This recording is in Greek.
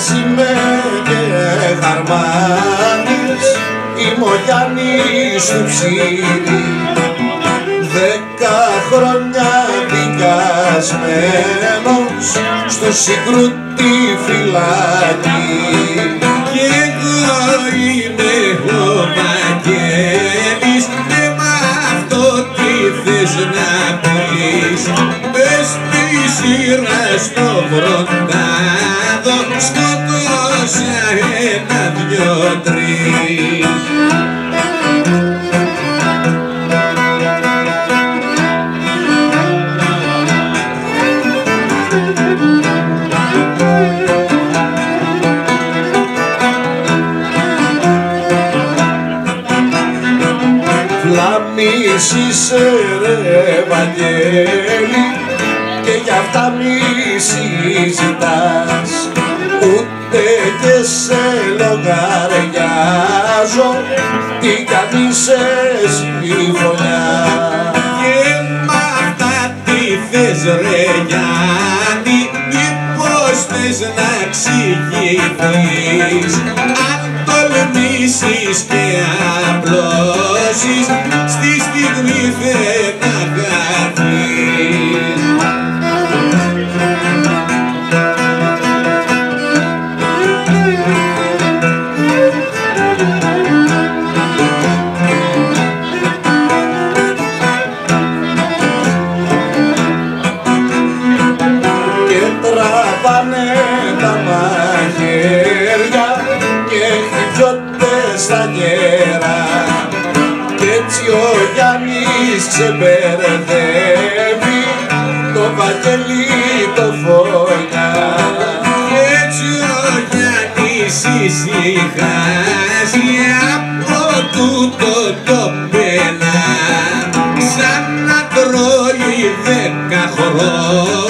είμαι και Χαρμάνης, είμαι ο Γιάννης του Ψήρη, 10 χρόνια δικασμένος στο Συγκρούτη φυλάκι. Κι εγώ είμαι ο Βαγγέλης και μ' αυτό τι θες να πεις? Μες στη σειρά στο Βροντάδο σκότωσα 1, 2, 3. Φλάμης είσαι ρε Βαγγέλη και γι' αυτά μη συζητάς, ούτε και σε λογαριάζω τι κάνει σε συμφωνιά. Και μ' αυτά τι θες ρε Γιάννη, μήπως θες να εξηγηθείς? Αν τολμήσεις και απλώσεις, στη στιγμή δεν να χαθείς. Και τραβάνε τα μαχαίρια και χτυπιώνται στα γέρα, κι έτσι ο Γιάννης ξεμπερδεύει το Βαγγέλη το Φωλιά. Κι έτσι ο Γιάννης ησυχάζει από τούτο το πένα, σαν να τρώει 10 χρόνια